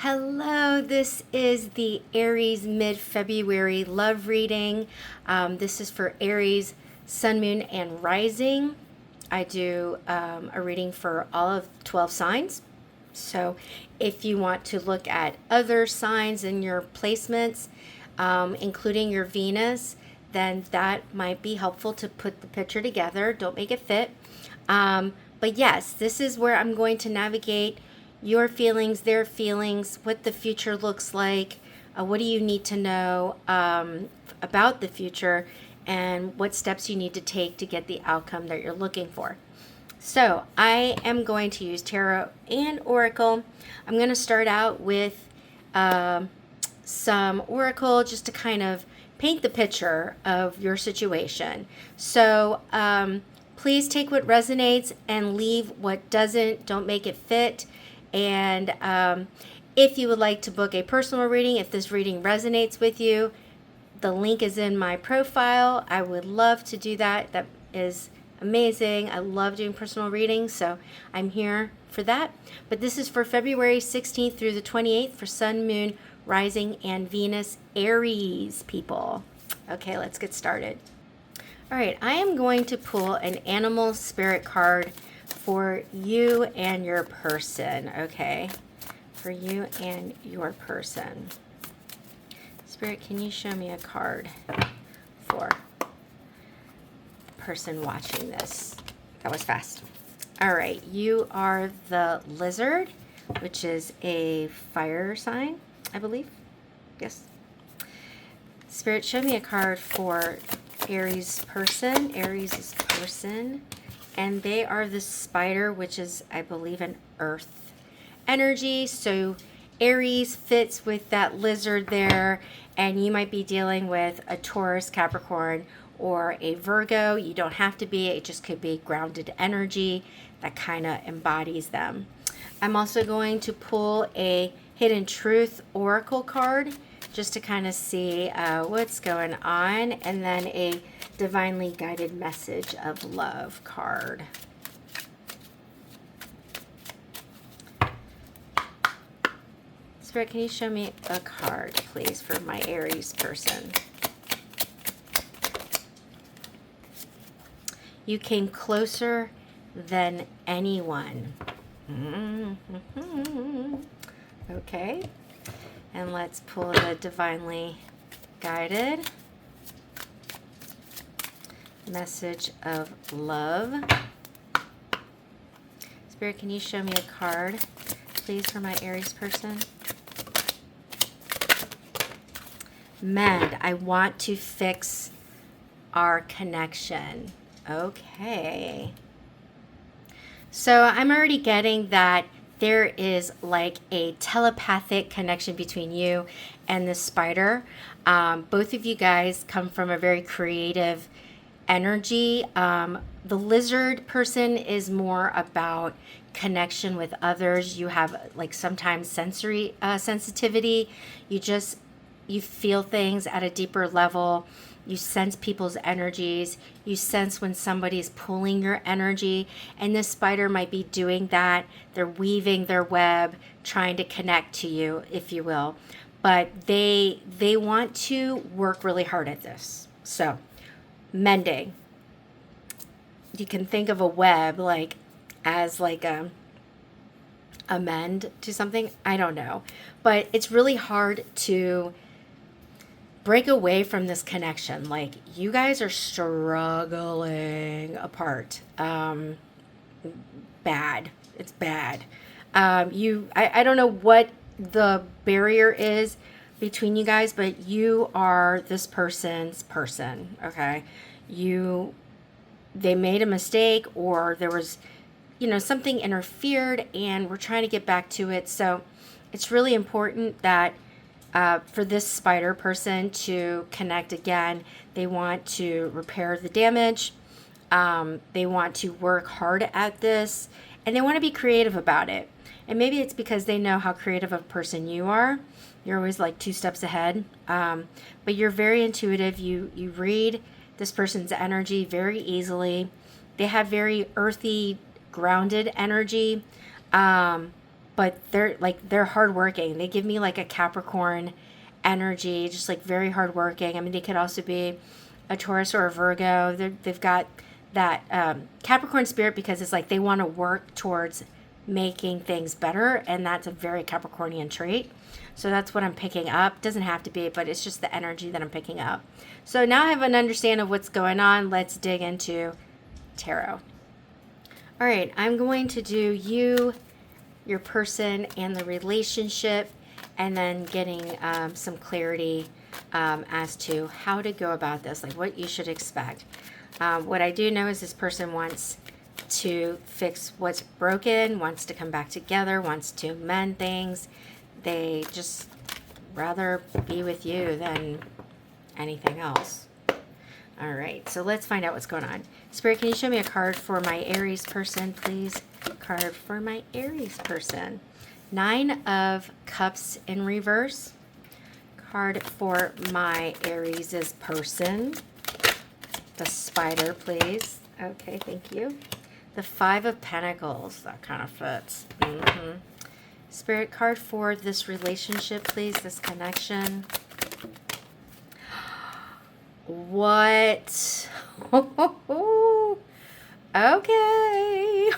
Hello, this is the Aries mid-February love reading. This is for Aries, Sun, Moon, and Rising. I do a reading for all of 12 signs. So if you want to look at other signs in your placements, including your Venus, then that might be helpful to put the picture together. Don't make it fit. But yes, this is where I'm going to navigate your feelings, their feelings, what the future looks like, what do you need to know about the future, and what steps you need to take to get the outcome that you're looking for. So I am going to use tarot and oracle. I'm going to start out with some oracle just to kind of paint the picture of your situation. So please take what resonates and leave what doesn't. Don't make it fit. And if you would like to book a personal reading, if this reading resonates with you, the link is in my profile. I would love to do that. That is amazing. I love doing personal readings, so I'm here for that. But this is for February 16th through the 28th for Sun, Moon, Rising, and Venus Aries people. Okay, let's get started. All right, I am going to pull an animal spirit card for you and your person, okay? For you and your person. Spirit, can you show me a card for the person watching this? That was fast. All right, you are the lizard, which is a fire sign, I believe. Yes. Spirit, show me a card for Aries person. Aries' person. And they are the spider, which is, I believe, an earth energy. So Aries fits with that lizard there. And you might be dealing with a Taurus, Capricorn, or a Virgo. You don't have to be. It just could be grounded energy that kind of embodies them. I'm also going to pull a Hidden Truth Oracle card just to kind of see what's going on. And then a Divinely Guided Message of Love card. Spirit, can you show me a card, please, for my Aries person? You came closer than anyone. Okay. And let's pull the Divinely Guided Message of Love. Spirit, can you show me a card, please, for my Aries person? Mend. I want to fix our connection. Okay. So I'm already getting that there is like a telepathic connection between you and the spider. Both of you guys come from a very creative energy. The lizard person is more about connection with others. You have like sometimes sensory sensitivity. You feel things at a deeper level. You sense people's energies. You sense when somebody's pulling your energy. And this spider might be doing that. They're weaving their web, trying to connect to you, if you will. But they want to work really hard at this. So, mending. You can think of a web like as like a mend to something. I don't know. But it's really hard to break away from this connection. Like, you guys are struggling apart. Bad. It's bad. I don't know what the barrier is between you guys, but you are this person's person, okay? They made a mistake, or there was, something interfered, and we're trying to get back to it. So it's really important that for this spider person to connect again. They want to repair the damage. They want to work hard at this, and they want to be creative about it. And maybe it's because they know how creative a person you are. You're always like 2 steps ahead. But you're very intuitive. You read this person's energy very easily. They have very earthy, grounded energy. but they're hardworking. They give me like a Capricorn energy, just like very hardworking. I mean, they could also be a Taurus or a Virgo. They've got that Capricorn spirit because it's like they want to work towards making things better, and that's a very Capricornian trait. So that's what I'm picking up. Doesn't have to be, but it's just the energy that I'm picking up. So now I have an understanding of what's going on. Let's dig into tarot. All right, I'm going to do you, your person, and the relationship, and then getting some clarity as to how to go about this, like what you should expect. What I do know is this person wants to fix what's broken, wants to come back together, wants to mend things. They just rather be with you than anything else. All right, so let's find out what's going on. Spirit, can you show me a card for my Aries person, please? Card for my Aries person. 9 of Cups in reverse. Card for my Aries' person. The Spider, please. Okay, thank you. The 5 of Pentacles. That kind of fits. Spirit, card for this relationship, please. This connection. What? Okay.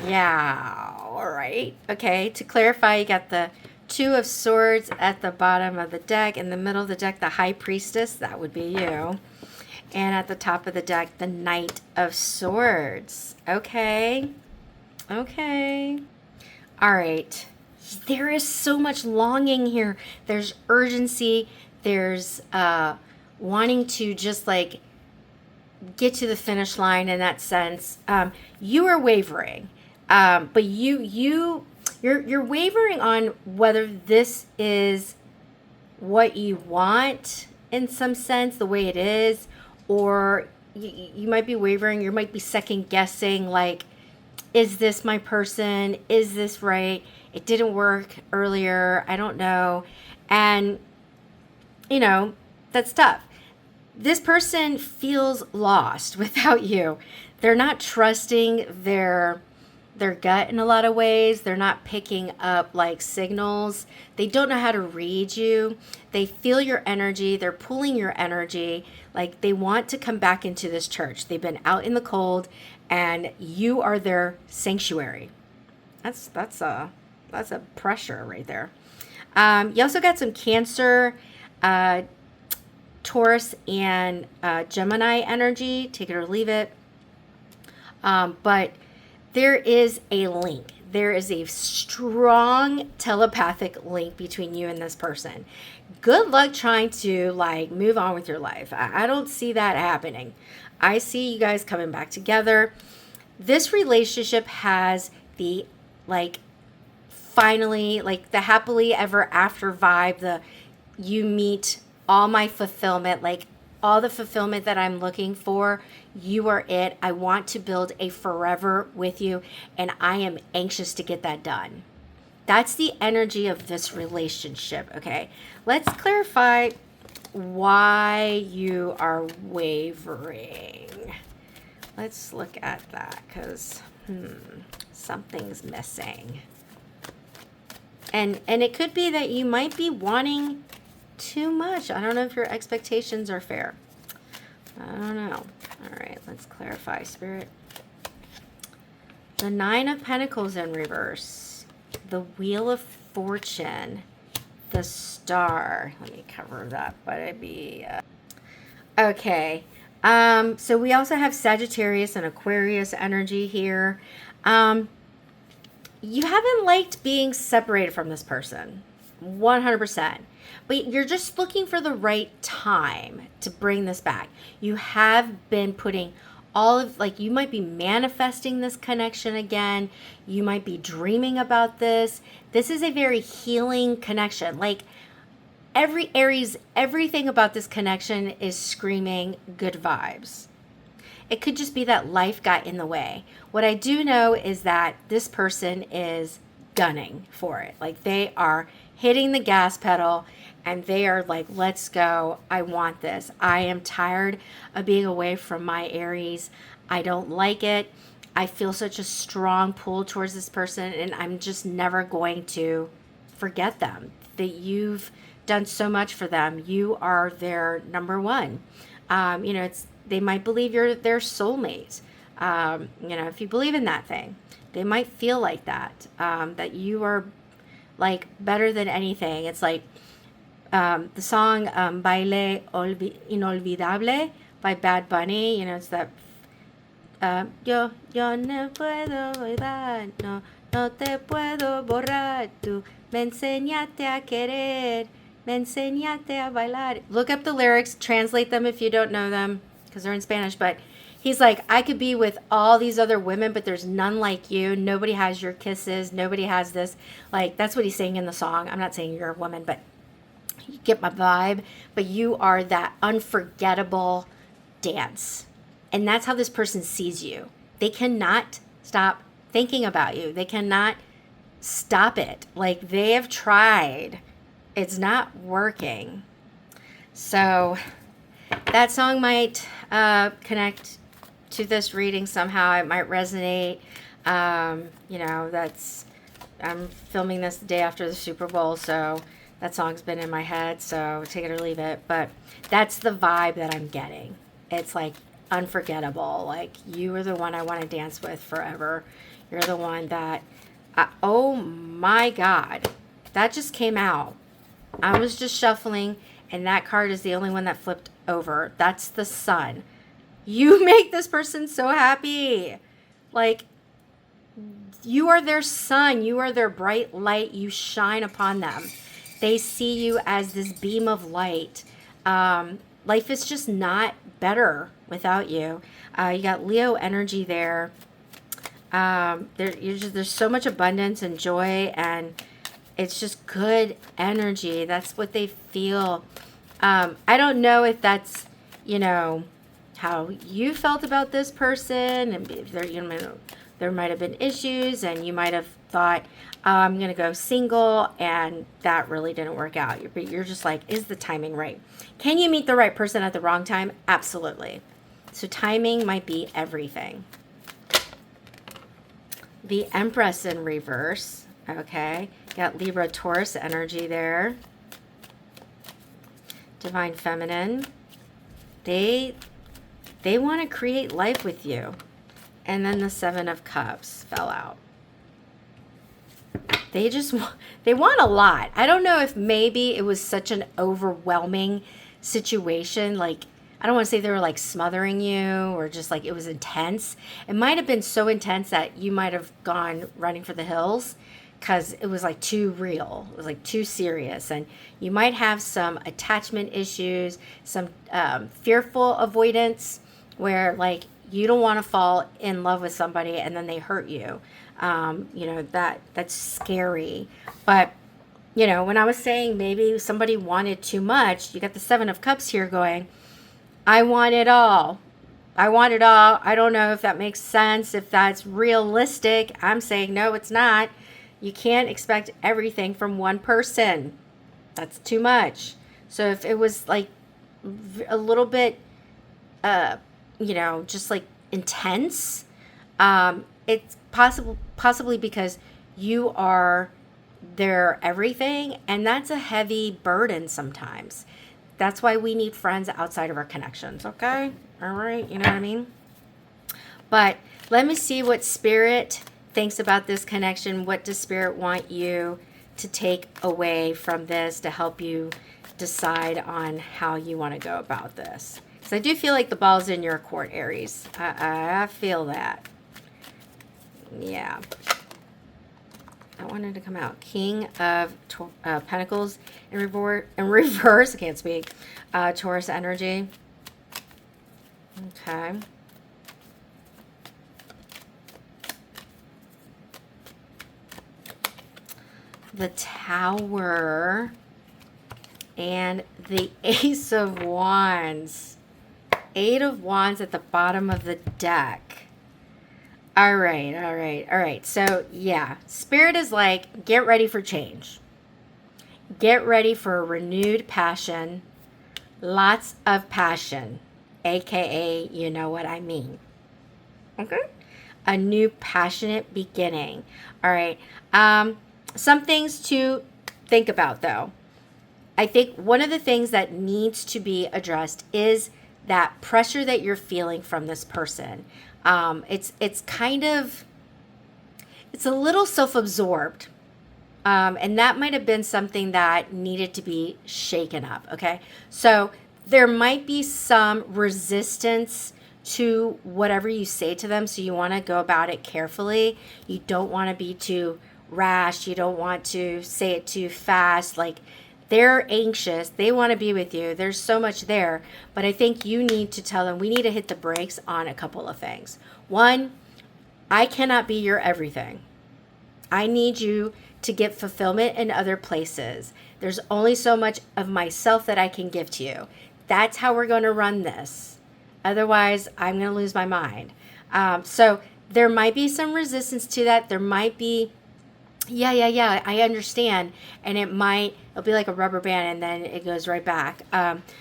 Yeah. All right. Okay. To clarify, you got the 2 of Swords at the bottom of the deck. In the middle of the deck, the High Priestess. That would be you. And at the top of the deck, the Knight of Swords. Okay. Okay. All right. There is so much longing here. There's urgency. There's wanting to just like get to the finish line in that sense. You are wavering, but you're wavering on whether this is what you want in some sense, the way it is, or you might be wavering. You might be second guessing, like, is this my person? Is this right? It didn't work earlier. I don't know. And, you know, that's tough. This person feels lost without you. They're not trusting their gut in a lot of ways. They're not picking up like signals. They don't know how to read you. They feel your energy. They're pulling your energy. Like they want to come back into this church. They've been out in the cold and you are their sanctuary. That's a pressure right there. You also got some Cancer, Taurus, and Gemini energy. Take it or leave it. But there is a link. There is a strong telepathic link between you and this person. Good luck trying to like move on with your life. I don't see that happening. I see you guys coming back together. This relationship has the like finally like the happily ever after vibe, the you meet all my fulfillment, like all the fulfillment that I'm looking for. You are it. I want to build a forever with you, and I am anxious to get that done. That's the energy of this relationship, okay? Let's clarify why you are wavering. Let's look at that because something's missing. And it could be that you might be wanting too much. I don't know if your expectations are fair. I don't know. All right, let's clarify, Spirit. The 9 of Pentacles in reverse. The Wheel of Fortune. The Star. Let me cover that, but it'd be... Okay. So we also have Sagittarius and Aquarius energy here. You haven't liked being separated from this person. 100%. But you're just looking for the right time to bring this back. You have been putting all of, like, you might be manifesting this connection again. You might be dreaming about this. This is a very healing connection. Like, every Aries, everything about this connection is screaming good vibes. It could just be that life got in the way. What I do know is that this person is gunning for it. Like, they are hitting the gas pedal and they are like, let's go. I want this. I am tired of being away from my Aries. I don't like it. I feel such a strong pull towards this person, and I'm just never going to forget them. That you've done so much for them. You are their number one. They might believe you're their soulmate. If you believe in that thing, they might feel like that. That you are like better than anything. It's like the song Baile Inolvidable by Bad Bunny. It's that yo no puedo olvidar, no te puedo borrar, tú me enseñaste a querer, me enseñaste a bailar. Look up the lyrics, translate them if you don't know them, because they're in Spanish, but he's like, I could be with all these other women, but there's none like you. Nobody has your kisses. Nobody has this. Like, that's what he's saying in the song. I'm not saying you're a woman, but you get my vibe. But you are that unforgettable dance. And that's how this person sees you. They cannot stop thinking about you. They cannot stop it. Like, they have tried. It's not working. So that song might connect to this reading somehow. It might resonate. I'm filming this the day after the Super Bowl, so that song's been in my head, so take it or leave it. But that's the vibe that I'm getting. It's like unforgettable. Like, you are the one I want to dance with forever. You're the one that, oh my God, that just came out. I was just shuffling, and that card is the only one that flipped over. That's the Sun. You make this person so happy. Like, you are their sun. You are their bright light. You shine upon them. They see you as this beam of light. Life is just not better without you. You got Leo energy there. There's so much abundance and joy, and it's just good energy. That's what they feel. I don't know if that's, how you felt about this person, and if there might have been issues, and you might have thought, I'm going to go single, and that really didn't work out. You're just like, is the timing right? Can you meet the right person at the wrong time? Absolutely. So timing might be everything. The Empress in reverse. Okay. Got Libra, Taurus energy there. Divine Feminine. They want to create life with you. And then the Seven of Cups fell out. They want a lot. I don't know if maybe it was such an overwhelming situation. Like, I don't want to say they were like smothering you, or just like it was intense. It might have been so intense that you might have gone running for the hills, because it was like too real. It was like too serious. And you might have some attachment issues, some fearful avoidance, where like you don't want to fall in love with somebody and then they hurt you. That's scary. But, when I was saying maybe somebody wanted too much, you got the Seven of Cups here going, I want it all. I want it all. I don't know if that makes sense, if that's realistic. I'm saying, no, it's not. You can't expect everything from one person. That's too much. So if it was like a little bit, just like intense, it's possibly because you are their everything, and that's a heavy burden sometimes. That's why we need friends outside of our connections, okay? All right, you know what I mean? But let me see what Spirit thinks about this connection. What does Spirit want you to take away from this to help you decide on how you want to go about this? Because I do feel like the ball's in your court, Aries. I feel that. Yeah. I wanted to come out. King of Pentacles in reverse. I can't speak. Taurus energy. Okay. The Tower and the Ace of Wands. 8 of Wands at the bottom of the deck. All right. So, yeah, Spirit is like, get ready for change. Get ready for a renewed passion. Lots of passion, aka, you know what I mean. Okay? a new passionate beginning. All right. Some things to think about though. I think one of the things that needs to be addressed is that pressure that you're feeling from this person. It's kind of, it's a little self-absorbed. And that might have been something that needed to be shaken up. Okay. So there might be some resistance to whatever you say to them. So you want to go about it carefully. You don't want to be too rash. You don't want to say it too fast. Like, they're anxious. They want to be with you. There's so much there. But I think you need to tell them, we need to hit the brakes on a couple of things. One, I cannot be your everything. I need you to get fulfillment in other places. There's only so much of myself that I can give to you. That's how we're going to run this. Otherwise, I'm going to lose my mind. So there might be some resistance to that. There might be, yeah, I understand. And it'll be like a rubber band and then it goes right back.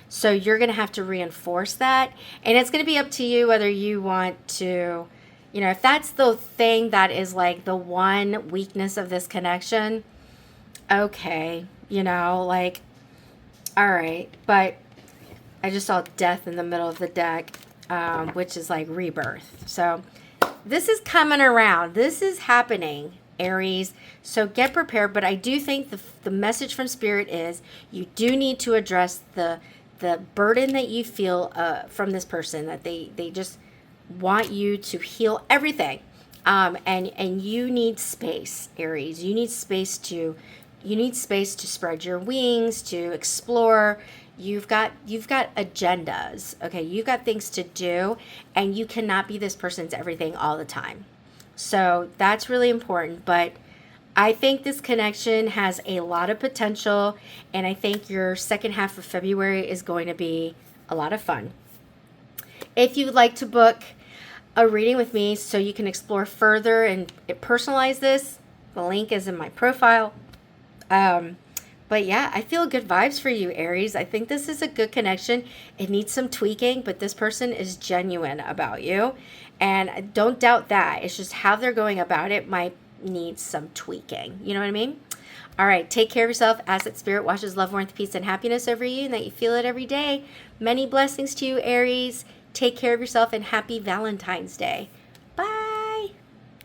So you're going to have to reinforce that. And it's going to be up to you whether you want to, if that's the thing that is like the one weakness of this connection, okay, like, all right. But I just saw death in the middle of the deck, which is like rebirth. So this is coming around. This is happening, Aries. So get prepared. But I do think the message from Spirit is you do need to address the burden that you feel from this person, that they just want you to heal everything. And you need space, Aries. You need space to spread your wings, to explore. You've got agendas, okay? You've got things to do, and you cannot be this person's everything all the time. So that's really important. But I think this connection has a lot of potential, and I think your second half of February is going to be a lot of fun. If you would like to book a reading with me so you can explore further and personalize this, the link is in my profile. But yeah, I feel good vibes for you, Aries. I think this is a good connection. It needs some tweaking, but this person is genuine about you. And don't doubt that. It's just how they're going about it might need some tweaking. You know what I mean? All right. Take care of yourself as that Spirit washes love, warmth, peace, and happiness over you, and that you feel it every day. Many blessings to you, Aries. Take care of yourself, and happy Valentine's Day.